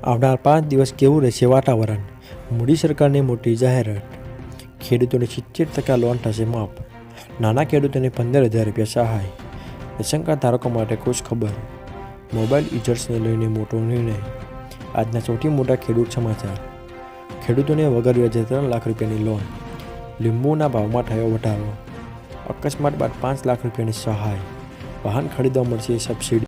આવનાર 5 દિવસ કેવું રહેશે વાતાવરણ? મોદી સરકારની મોટી જાહેરાત. ખેડૂતોને 70% લોન થશે માફ. નાના ખેડૂતોને 15,000 રૂપિયા સહાય. રેશન કાર્ડ ધારકો માટે ખુશ ખબર. મોબાઈલ યુઝર્સને લઈને મોટો નિર્ણય. આજના સૌથી મોટા ખેડૂત સમાચાર. ખેડૂતોને વગર વ્યાજે 3 લાખ રૂપિયાની લોન. લીંબુના ભાવમાં થયો વધારો. અકસ્માત બાદ 5 લાખ રૂપિયાની સહાય. વાહન ખરીદવા મળશે સબસિડી.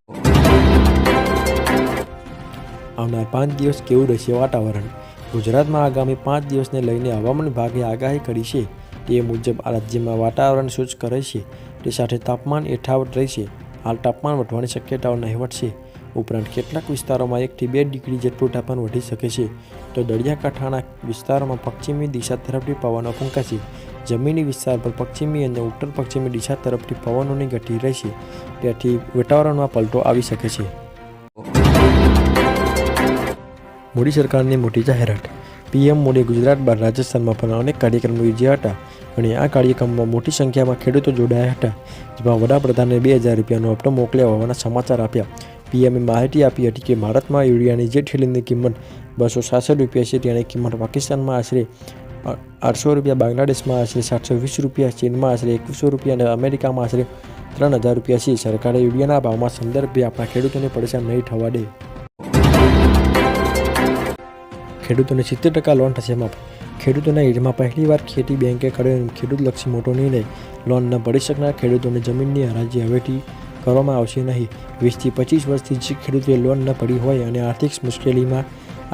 આવનાર 5 દિવસ કેવું રહેશે વાતાવરણ? ગુજરાતમાં આગામી 5 દિવસને લઈને હવામાન વિભાગે આગાહી કરી છે. તે મુજબ આ રાજ્યમાં વાતાવરણ શુષ્ક રહેશે. તે સાથે તાપમાન યથાવત રહેશે. હાલ તાપમાન વધવાની શક્યતાઓ નહિવત છે. ઉપરાંત કેટલાક વિસ્તારોમાં 1 થી 2 ડિગ્રી જેટલું તાપમાન વધી શકે છે. તો દરિયાકાંઠાના વિસ્તારોમાં પશ્ચિમી દિશા તરફથી પવનો ફૂંકાશે. જમીની વિસ્તાર પર પશ્ચિમી અને ઉત્તર પશ્ચિમી દિશા તરફથી પવનોની ગતિ રહેશે. ત્યાંથી વાતાવરણમાં પલટો આવી શકે છે. મોદી સરકારની મોટી જાહેરાત. પીએમ મોદી ગુજરાત બાદ રાજસ્થાનમાં પણ અનેક કાર્યક્રમો યોજ્યા હતા અને આ કાર્યક્રમમાં મોટી સંખ્યામાં ખેડૂતો જોડાયા હતા, જેમાં વડાપ્રધાને 2,000 રૂપિયાનો હપ્તો મોકલ્યા હોવાના સમાચાર આપ્યા. પીએમએ માહિતી આપી હતી કે ભારતમાં યુરિયાની જે થેલીની કિંમત 266 રૂપિયા છે, તેની કિંમત પાકિસ્તાનમાં આશરે 800 રૂપિયા, બાંગ્લાદેશમાં આશરે 720 રૂપિયા, ચીનમાં આશરે 2100 રૂપિયા અને અમેરિકામાં આશરે 3,000 રૂપિયા છે. સરકારે યુરિયાના ભાવમાં સંદર્ભે આપણા ખેડૂતોને પરેશાન નહીં થવા દે. ખેડૂતોને 70% લોન થશે માફ. ખેડૂતોના હિતમાં પહેલીવાર ખેતી બેન્કે કર્યો ખેડૂતલક્ષી મોટો નિર્ણય. લોન ન ભરી શકનાર ખેડૂતોને જમીનની હરાજી હવેથી કરવામાં આવશે નહીં. 20 થી 25 વર્ષથી જે ખેડૂતોએ લોન ન ભરી હોય અને આર્થિક મુશ્કેલીમાં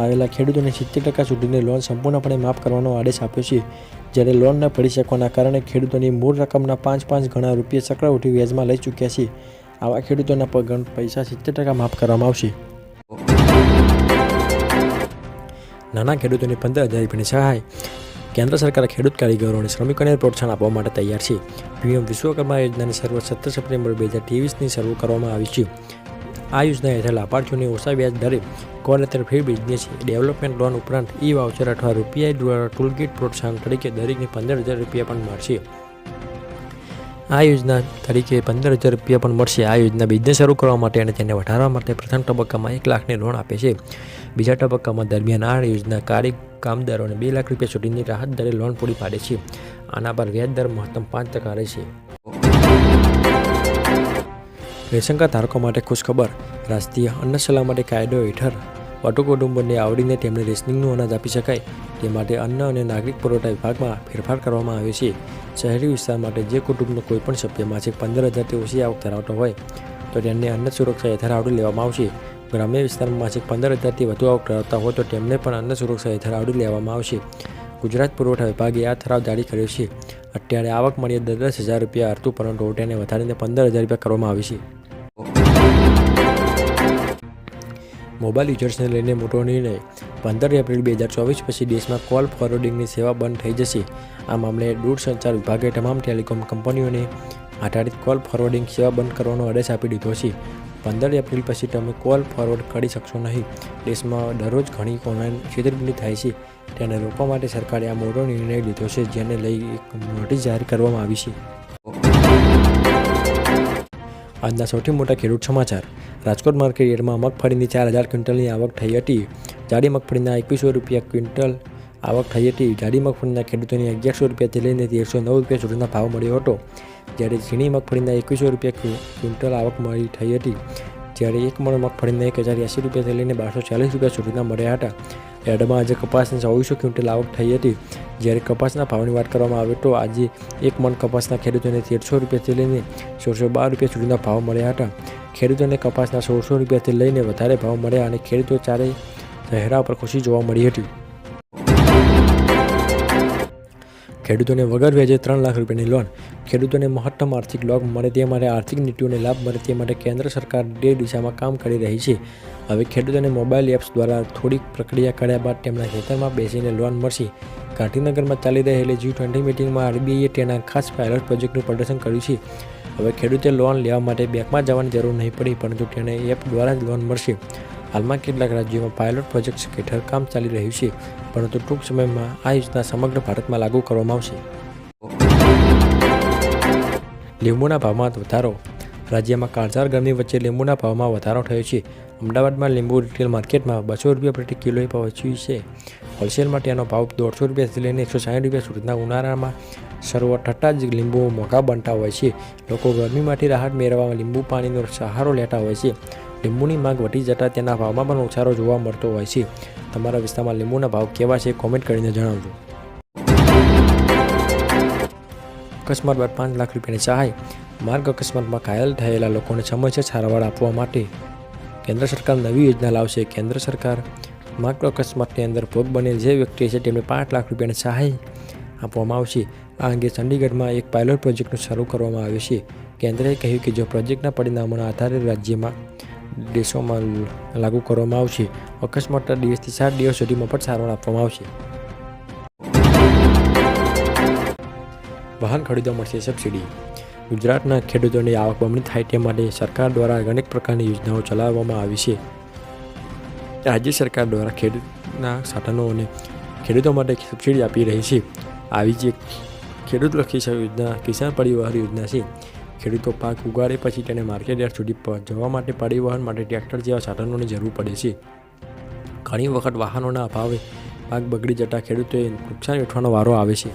આવેલા ખેડૂતોને 70% સુધીની લોન સંપૂર્ણપણે માફ કરવાનો આદેશ આપ્યો છે. જ્યારે લોન ન ભરી શકવાના કારણે ખેડૂતોની મૂળ રકમના 5 ગણા રૂપિયા ચક્રવૃદ્ધિ વ્યાજમાં લઈ ચૂક્યા છે. આવા ખેડૂતોના પૈસા 70% માફ કરવામાં આવશે. નાના ખેડૂતોને 15,000 રૂપિયાની સહાય. કેન્દ્ર સરકાર ખેડૂત કારીગરો અને શ્રમિકોને પ્રોત્સાહન આપવા માટે તૈયાર છે. પીએમ વિશ્વકર્મા યોજનાની શરૂઆત 17 સપ્ટેમ્બર 2023ની શરૂ કરવામાં આવી છે. આ યોજના હેઠળ લાભાર્થીઓને ઓછા વ્યાજ દરે કોલેટર ફ્રી બિઝનેસ ડેવલપમેન્ટ લોન ઉપરાંત વાઉચર અથવા રૂપિયા દ્વારા ટૂલકીટ પ્રોત્સાહન તરીકે દરેકને 15,000 રૂપિયા પણ મળશે. આ યોજના બિઝનેસ શરૂ કરવા માટે અને તેને વધારવા માટે પ્રથમ તબક્કામાં 1 લાખની લોન આપે છે. બીજા તબક્કામાં દરમિયાન આ યોજના કામદારોને 2 લાખ રૂપિયા સુધીની રાહત દરે લોન પૂરી પાડે છે. આના પર વ્યાજ દર મહત્તમ 5% રહેશે. રેશન કાર્ડ ધારકો માટે ખુશખબર. રાષ્ટ્રીય અન્ન સલામતી કાયદો હેઠળ વધુ કુટુંબોને આવડીને તેમને રેશનિંગનું અનાજ આપી શકાય તે માટે અન્ન અને નાગરિક પુરવઠા વિભાગમાં ફેરફાર કરવામાં આવ્યો છે. શહેરી વિસ્તાર માટે જે કુટુંબનો કોઈપણ સભ્ય માસિક 15,000થી ઓછી આવક ધરાવતો હોય તો તેમને અન્ન સુરક્ષા હેઠળ આવરી લેવામાં આવશે. ગ્રામ્ય વિસ્તારમાં માસિક 15,000થી વધુ આવક ધરાવતા હોય તો તેમને પણ અન્ન સુરક્ષા હેઠળ આવરી લેવામાં આવશે. ગુજરાત પુરવઠા વિભાગે આ ઠરાવ જારી કર્યો છે. અત્યારે આવક મર્યાદા 10,000 રૂપિયા હતું, પરંતુ તેને વધારીને 15,000 રૂપિયા કરવામાં આવી છે. મોબાઈલ યુઝર્સને લઈને મોટો નિર્ણય. 15 એપ્રિલ 2024 પછી દેશમાં કોલ ફોરવર્ડિંગની સેવા બંધ થઈ જશે. આ મામલે દૂરસંચાર વિભાગે તમામ ટેલિકોમ કંપનીઓને આધારિત કોલ ફોરવર્ડિંગ સેવા બંધ કરવાનો આદેશ આપી દીધો છે. 15 એપ્રિલ પછી તમે કોલ ફોરવર્ડ કરી શકશો નહીં. દેશમાં દરરોજ ઘણી ઓનલાઈન છેતરપિંડી થાય છે. તેને રોકવા માટે સરકારે આ મોટો નિર્ણય લીધો છે, જેને લઈ એક નોટિસ જાહેર કરવામાં આવી છે. આજના સૌથી મોટા ખેડૂત સમાચાર. રાજકોટ માર્કેટ યાર્ડમાં મગફળીની 4,000 ક્વિન્ટલની આવક થઈ હતી. જાડી મગફળીના 2100 રૂપિયા ક્વિન્ટલ આવક થઈ હતી. જાડી મગફળીના ખેડૂતોને 1,100 રૂપિયાથી લઈને 1,309 રૂપિયા સુધીનો ભાવ મળ્યો હતો. જ્યારે ઝીણી મગફળીના 2100 રૂપિયા ક્વિન્ટલ આવક મળી થઈ હતી. જ્યારે એક મણ મગફળીના 1,080 રૂપિયાથી લઈને 1,240 રૂપિયા સુધીના મળ્યા હતા. યાર્ડમાં આજે કપાસની 2400 ક્વિન્ટલ આવક થઈ હતી. જ્યારે કપાસના ભાવની વાત કરવામાં આવે તો આજે એક મણ કપાસના ખેડૂતોને 1,300 રૂપિયાથી લઈને 1,612 રૂપિયા સુધીના ભાવ મળ્યા હતા. ખેડૂતોને કપાસના 1,600 રૂપિયાથી લઈને વધારે ભાવ મળ્યા અને ખેડૂતો ચારેય ચહેરા પર ખુશી જોવા મળી હતી. ખેડૂતોને વગર વ્યાજે 3 લાખ રૂપિયાની લોન. ખેડૂતોને મહત્તમ આર્થિક લાભ મળે તે માટે આર્થિક નીતિઓને લાભ મળે તે માટે કેન્દ્ર સરકાર તે દિશામાં કામ કરી રહી છે. હવે ખેડૂતોને મોબાઈલ એપ્સ દ્વારા થોડીક પ્રક્રિયા કર્યા બાદ તેમના ખેતરમાં બેસીને લોન મળશે. ગાંધીનગરમાં ચાલી રહેલી G20 મિટિંગમાં RBIએ તેના ખાસ પાયલોટ પ્રોજેક્ટનું પ્રદર્શન કર્યું છે. હવે ખેડૂતે લોન લેવા માટે બેંકમાં જવાની જરૂર નહીં પડી, પરંતુ તેને એપ દ્વારા જ લોન મળશે. હાલમાં કેટલાક રાજ્યોમાં પાયલોટ પ્રોજેક્ટ હેઠળ કામ ચાલી રહ્યું છે, પરંતુ ટૂંક સમયમાં આ યોજના સમગ્ર ભારતમાં લાગુ કરવામાં આવશે. લીંબુના ભાવમાં વધારો. રાજ્યમાં કાળઝાળ ગરમી વચ્ચે લીંબુના ભાવમાં વધારો થયો છે. અમદાવાદમાં લીંબુ રિટેલ માર્કેટમાં 200 રૂપિયા પ્રતિ કિલોએ પહોંચ્યું છે. હોલસેલમાં તેનો ભાવ 150 રૂપિયાથી લઈને 160 રૂપિયા સુધીના ઉનાળામાં શરૂઆત થતાં જ લીંબુ મોંઘા બનતા હોય છે. લોકો ગરમીમાંથી રાહત મેળવવા લીંબુ પાણીનો સહારો લેતા હોય છે. લીંબુની માંગ વધી જતાં તેના ભાવમાં પણ ઉછાળો જોવા મળતો હોય છે. તમારા વિસ્તારમાં લીંબુના ભાવ કેવા છે કોમેન્ટ કરીને જણાવજો. અકસ્માત બાદ 5 લાખ રૂપિયાની સહાય. માર્ગ અકસ્માતમાં ઘાયલ થયેલા લોકોને સમયસર સારવાર આપવા માટે કેન્દ્ર સરકાર નવી યોજના લાવશે. કેન્દ્ર સરકાર માર્ગ અકસ્માતની અંદર ભોગ બનેલ જે વ્યક્તિ છે તેમને 5 લાખ રૂપિયાની સહાય આપવામાં આવશે. આ અંગે ચંડીગઢમાં એક પાયલોટ પ્રોજેક્ટનું શરૂ કરવામાં આવ્યું છે. કેન્દ્રએ કહ્યું કે જો પ્રોજેક્ટના પરિણામોના આધારે રાજ્યમાં દેશોમાં લાગુ કરવામાં આવશે. અકસ્માતના દિવસથી 7 દિવસ સુધી મફત સારવાર આપવામાં આવશે. વાહન ખરીદવા મળશે સબસિડી. ગુજરાતના ખેડૂતોની આવક બમણી થાય તે માટે સરકાર દ્વારા અનેક પ્રકારની યોજનાઓ ચલાવવામાં આવી છે. રાજ્ય સરકાર દ્વારા ખેડૂતના સાધનો અને ખેડૂતો માટે સબસિડી આપી રહી છે. આવી જ એક ખેડૂતલક્ષી યોજના કિસાન પરિવહન યોજના છે. ખેડૂતો પાક ઉગાડે પછી તેને માર્કેટ યાર્ડ સુધી જવા માટે પરિવહન માટે ટ્રેક્ટર જેવા સાધનોની જરૂર પડે છે. ઘણી વખત વાહનોના અભાવે પાક બગડી જતા ખેડૂતોએ નુકસાન વેઠવાનો વારો આવે છે.